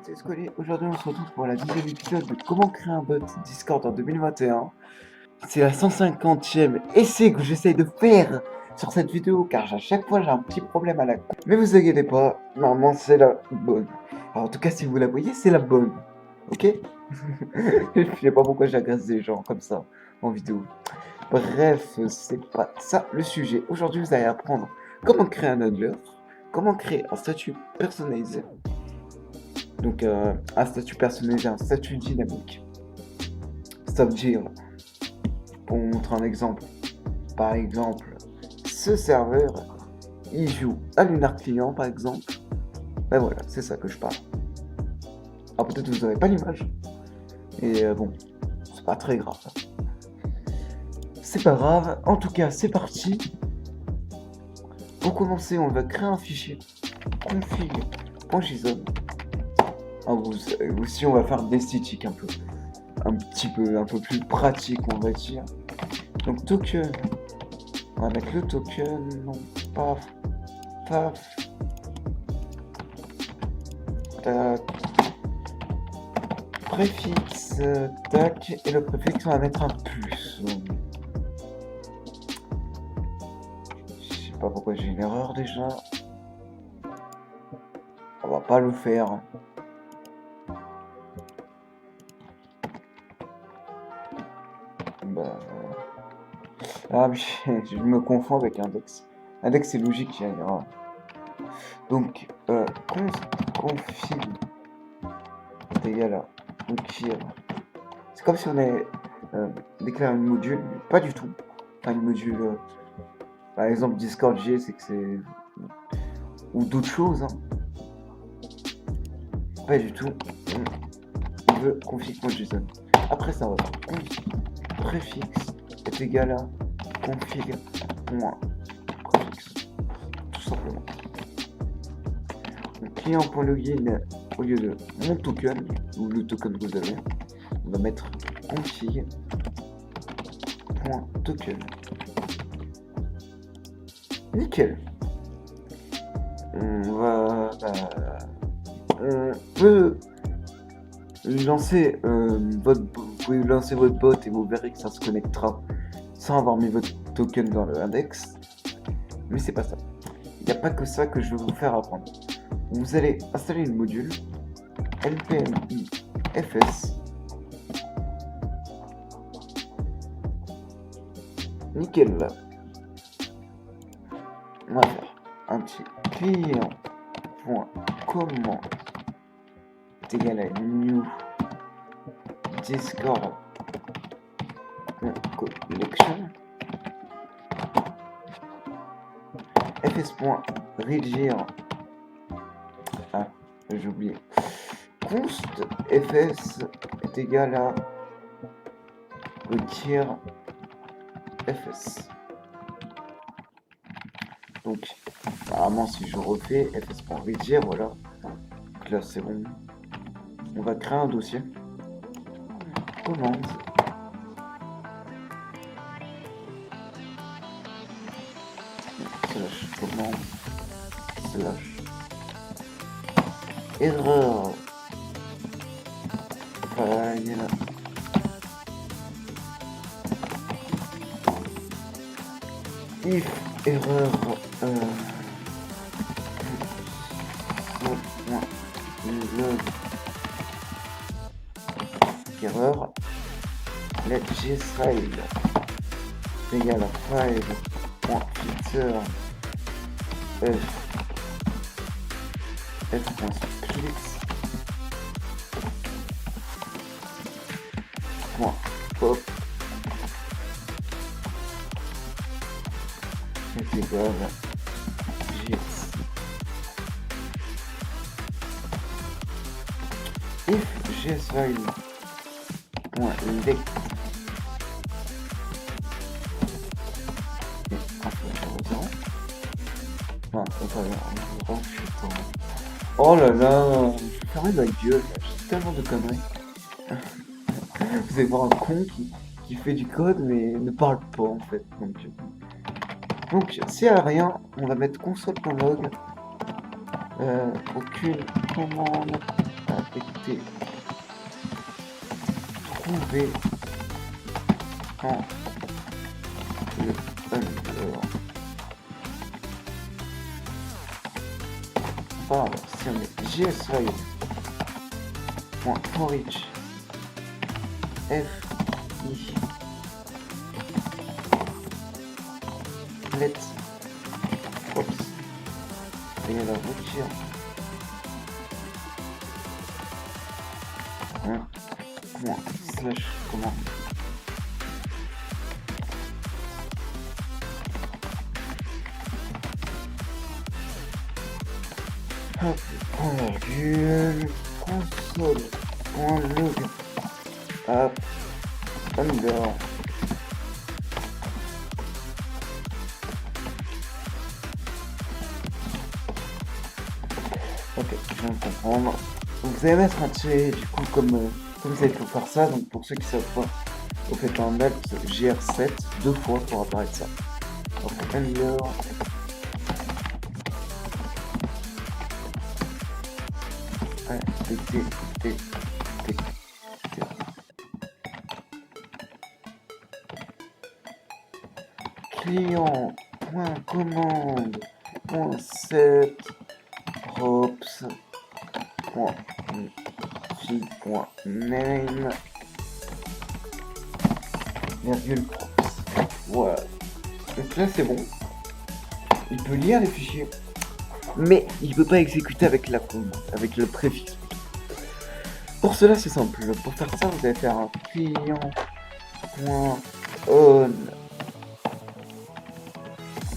C'est Scully. Aujourd'hui, on se retrouve pour la 10e épisode de comment créer un bot Discord en 2021. C'est la 150e essai que j'essaye de faire sur cette vidéo car à chaque fois j'ai un petit problème à la con. Mais vous inquiétez pas, normalement c'est la bonne. Alors, en tout cas, si vous la voyez, c'est la bonne. Ok. Je sais pas pourquoi j'agresse des gens comme ça en vidéo. Bref, c'est pas ça le sujet. Aujourd'hui, vous allez apprendre comment créer un handler, comment créer un statut personnalisé. Donc un statut personnalisé, un statut dynamique. Ça veut dire, pour vous montrer un exemple, par exemple, ce serveur, il joue à Lunar Client par exemple. Ben voilà, c'est ça que je parle. Alors peut-être vous n'avez pas l'image. Et bon, c'est pas très grave. C'est pas grave, en tout cas c'est parti. Pour commencer, on va créer un fichier config.json. Aussi on va faire des statistiques un peu plus pratique, on va dire. Donc token, on va mettre le token, non, paf, tac, préfixe, tac, et le préfixe on va mettre un plus. Je sais pas pourquoi j'ai une erreur déjà. On va pas le faire. Ah oui, je me confonds avec index. Index c'est logique, il y a une erreur. Donc, config est égal à require. C'est comme si on avait déclaré une module, mais pas du tout. Enfin, une module, par exemple Discord.js, c'est que c'est. Ou d'autres choses, hein. Pas du tout. On veut config.json. Après, ça va faire config préfixe est égal à config.préfixe. Tout simplement. Donc, client.login, au lieu de mon token, ou le token que vous avez, on va mettre config.token. Nickel. On peut lancer vous pouvez lancer votre bot et vous verrez que ça se connectera sans avoir mis votre token dans le index. Mais c'est pas ça. Il n'y a pas que ça que je vais vous faire apprendre. Vous allez installer une module npm-ifs. Nickel là. On va faire un petit client.comment est égal à new Discord collection fs.redir. Ah, j'ai oublié. Const fs est égal à retire fs. Donc, apparemment, si je refais fs.redir, voilà. Donc là, c'est bon. On va créer un dossier. Commande. Slash commande. Slash. Erreur. File. If erreur. Log. Erreur. Let jsfile égale à file.filter f.split .pop est égal à js. If jsfile.let oh là là, je vais fermer ma gueule, j'ai tellement de conneries. Vous allez voir un con qui fait du code mais ne parle pas en fait. Donc s'il n'y a rien, on va mettre console.log aucune commande été trouvé quand le bundler. Enfin, si on met jsfile.forEach fi let props et la voiture slash commande. Hop, point virgule, console.log, app, under. Ok, je viens de comprendre. Donc vous allez mettre un tiret du coup comme vous allez pour faire ça. Donc pour ceux qui savent pas, vous faites un alt gr7 deux fois pour apparaître ça. Donc under. Client.commande.set props.fi.name virgule props. Voilà. Donc là c'est bon. Il peut lire les fichiers, mais il peut pas exécuter avec la commande, avec le préfixe. Pour cela c'est simple. Pour faire ça vous allez faire un client.on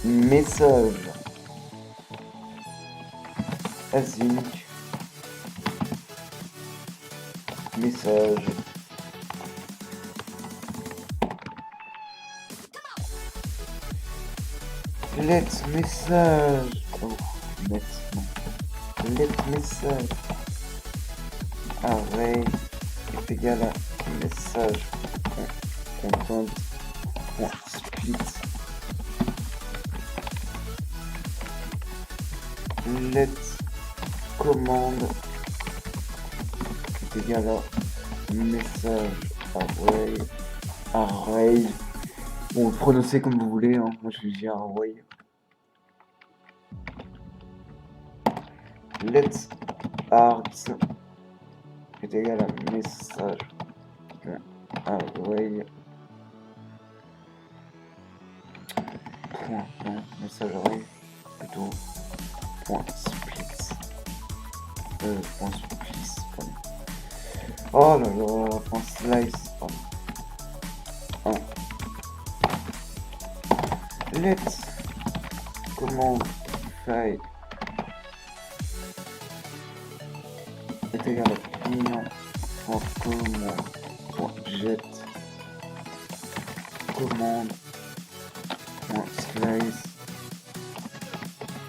message async message let message let message array est égal à message content.split let commande est égal à message array. Bon, prononcez comme vous voulez, hein. Moi je vais dire array. Let args est égal à message array. Message array plutôt point split pardon. Oh là là, point slice pardon. Let commande file est égal à client.commande.get commande.slice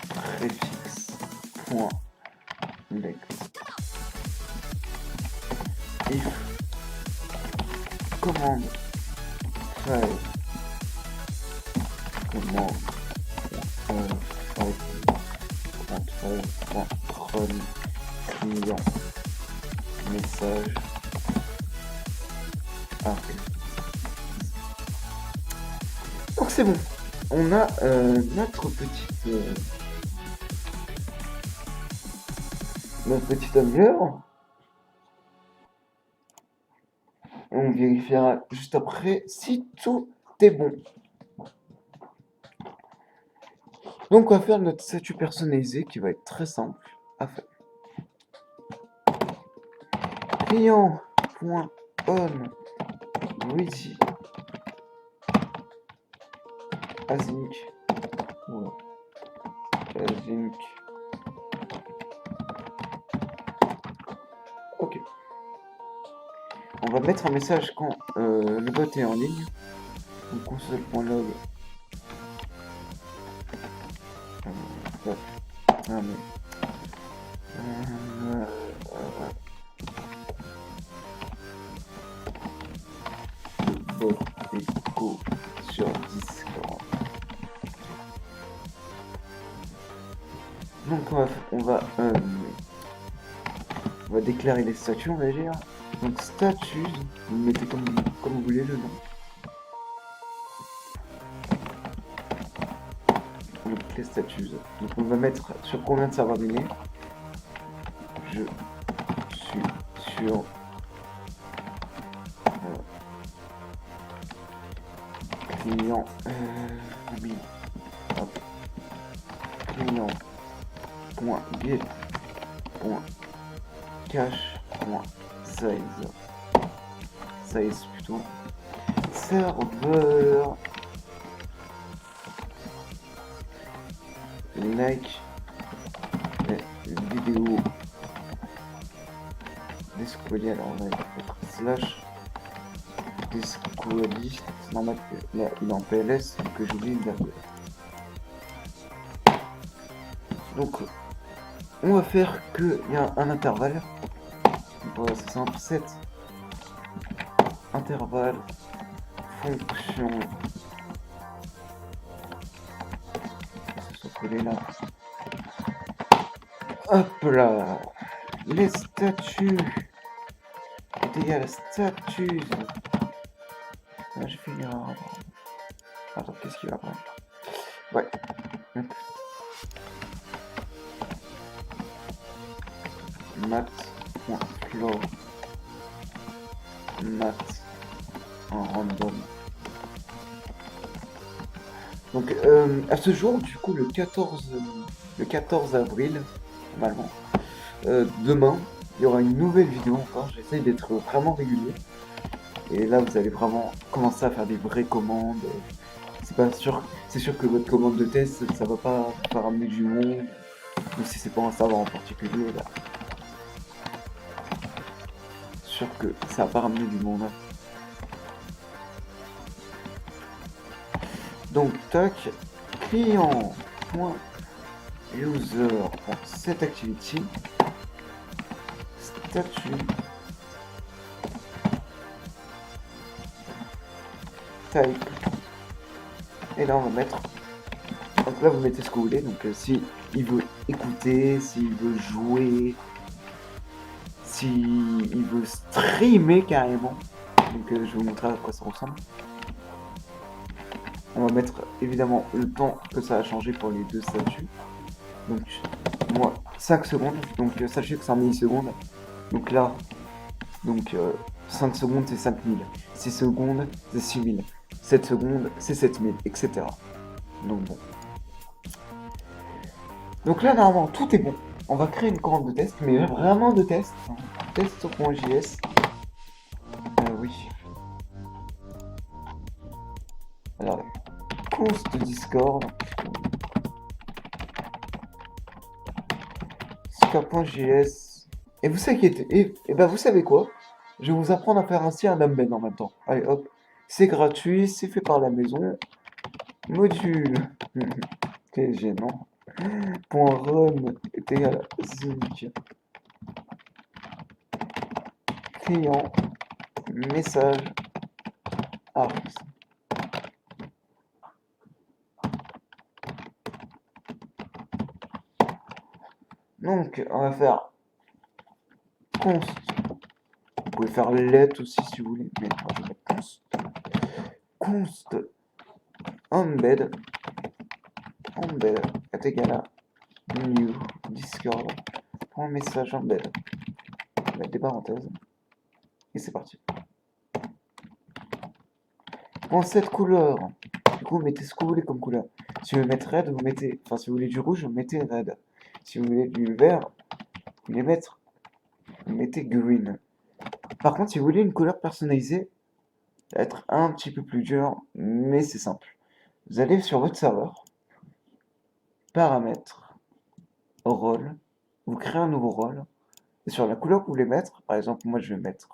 préfixe.next if commande file commande.run client message array. Donc c'est bon, on a notre petite améliore. On vérifiera juste après si tout est bon. Donc on va faire notre statut personnalisé qui va être très simple à faire. Client.on ready async async. Ok. On va mettre un message quand le bot est en ligne. Donc console.log. Le bot est go sur Discord. Donc on va On va déclarer les statuts, on va dire. Donc statuts, vous mettez comme vous voulez le nom. Donc les statuts. Donc on va mettre sur combien de serveurs donné. Je suis sur client oui. Hop. Client.get.cache.size size plutôt serveur like vidéo Discovery. Alors on va mettre slash Discovery. C'est normal que là il est en PLS que j'oublie une virgule. Donc on va faire qu'il y a un intervalle. Voilà, c'est simple, 7 intervalle fonction. Ça soit collé là. Hop là. Les statuts est égal à statuts. Ah, j'ai fait une erreur. Attends, qu'est-ce qu'il va prendre? Ouais. Mat.flow mat en random. Donc à ce jour, du coup le 14 avril, normalement, demain, il y aura une nouvelle vidéo encore. J'essaye d'être vraiment régulier. Et là, vous allez vraiment commencer à faire des vraies commandes. C'est sûr que votre commande de test, ça va pas ramener du monde. Ou si c'est pas un serveur en particulier, là. Sûr que ça va pas ramener du monde. Hein. Donc, tac, client.user.setActivity statut type. Et là, on va mettre. Donc là, vous mettez ce que vous voulez. Donc, si il veut écouter, s'il veut jouer, s'il veut streamer carrément. Donc, je vais vous montrer à quoi ça ressemble. On va mettre évidemment le temps que ça a changé pour les deux statuts. Donc, moi, 5 secondes. Donc, sachez que c'est en millisecondes. Donc là, 5 secondes, c'est 5000. 6 secondes, c'est 6000. 7 secondes, c'est 7000, etc. Donc, bon. Donc là, normalement, tout est bon. On va créer une commande de test, mais vraiment de test. Test.js. Oui. Alors, const Discord. Discord.js. Et vous inquiétez. Et ben, vous savez quoi? Je vais vous apprendre à faire ainsi un embed en même temps. Allez, hop. C'est gratuit, c'est fait par la maison. Module. C'est gênant. .run est égal à zinc. Client. Message. Args. Donc, on va faire const. Vous pouvez faire let aussi si vous voulez, mais moi je vais mettre const. Const embed est égal à new discord message embed. On va mettre des parenthèses et c'est parti. Pour cette couleur, du coup vous mettez ce que vous voulez comme couleur. Si vous voulez mettre red, vous mettez, enfin si vous voulez du rouge, vous mettez red. Si vous voulez du vert, vous mettez green. Par contre, si vous voulez une couleur personnalisée, ça va être un petit peu plus dur, mais c'est simple. Vous allez sur votre serveur, paramètres, rôle, vous créez un nouveau rôle, et sur la couleur que vous voulez mettre, par exemple, moi je vais mettre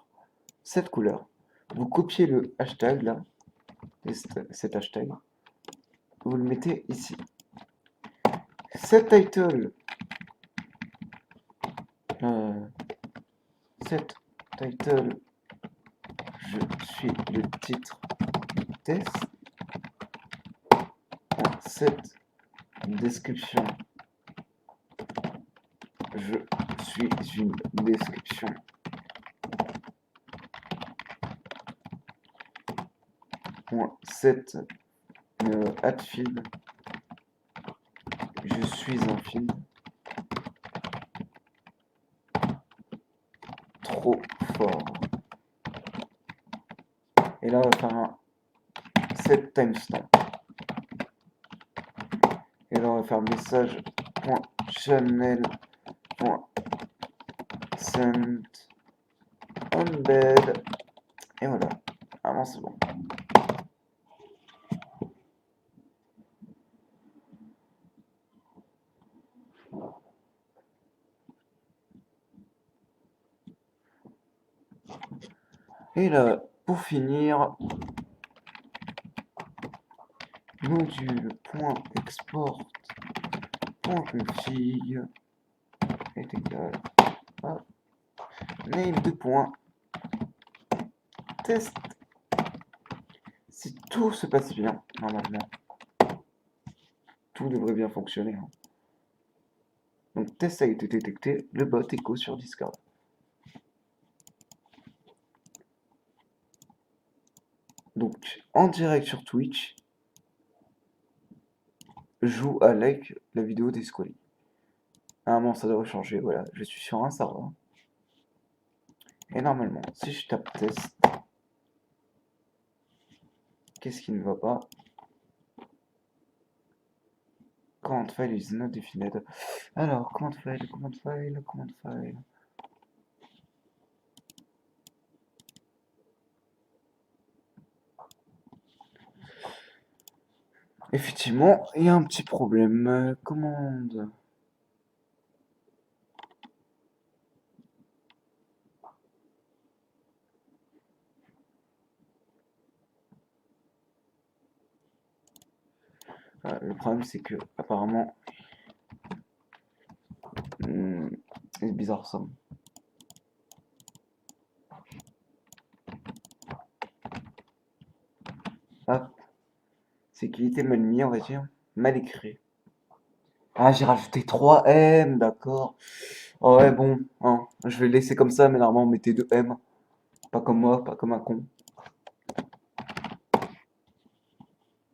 cette couleur, vous copiez le hashtag là, cet hashtag, vous le mettez ici. Set title, set title, je suis le titre du test. Cette description, je suis une description. Set Hatfield. Je suis un field. Trop fort. Et là, on va faire un set timestamp. Et là, on va faire message.channel.send embed. Et voilà. Vraiment, c'est bon. Et là, pour finir, module.export.config est égal à name de point test. Si tout se passe bien, normalement, tout devrait bien fonctionner. Hein. Donc test a été détecté, le bot est go sur Discord. Donc en direct sur Twitch, joue à like la vidéo des Squally. Normalement ça devrait changer, voilà, je suis sur un serveur. Et normalement, si je tape test, qu'est-ce qui ne va pas? Command file is not defined. Alors, command file. Effectivement, il y a un petit problème. Commande. Le problème, c'est que, apparemment, c'est bizarre ça. Hop. Sécurité mal mis, on va dire. Mal écrit. Ah, j'ai rajouté 3 M, d'accord. Oh, ouais, bon, hein, je vais le laisser comme ça, mais normalement, mettez 2 M. Pas comme moi, pas comme un con.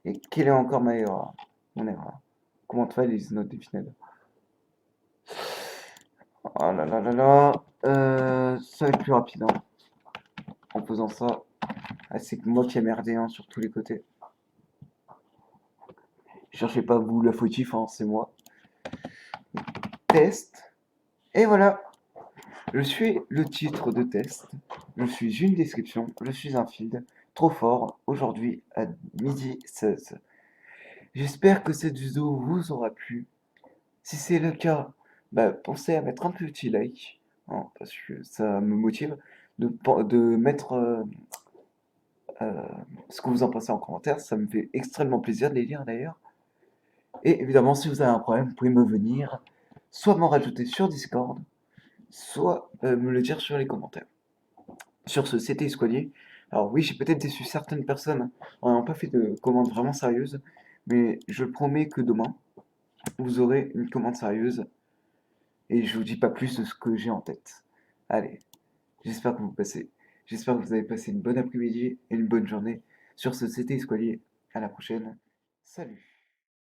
Et quelle est encore ma erreur? Mon erreur. Comment file is not defined. Oh là là là là. Ça va être plus rapide, hein, en faisant ça. Ah, c'est moi qui ai merdé, hein, sur tous les côtés. Cherchez pas vous la fautif, hein, c'est moi. Test. Et voilà. Je suis le titre de test. Je suis une description. Je suis un field. Trop fort. Aujourd'hui à 12h16. J'espère que cette vidéo vous aura plu. Si c'est le cas, bah, pensez à mettre un petit like. Hein, parce que ça me motive de mettre euh, ce que vous en pensez en commentaire. Ça me fait extrêmement plaisir de les lire d'ailleurs. Et évidemment, si vous avez un problème, vous pouvez me venir, soit m'en rajouter sur Discord, soit me le dire sur les commentaires. Sur ce, c'était Escolier. Alors oui, j'ai peut-être déçu certaines personnes en n'ayant pas fait de commande vraiment sérieuse, mais je promets que demain, vous aurez une commande sérieuse et je vous dis pas plus de ce que j'ai en tête. Allez, j'espère que j'espère que vous avez passé une bonne après-midi et une bonne journée. Sur ce, c'était Escolier. À la prochaine. Salut.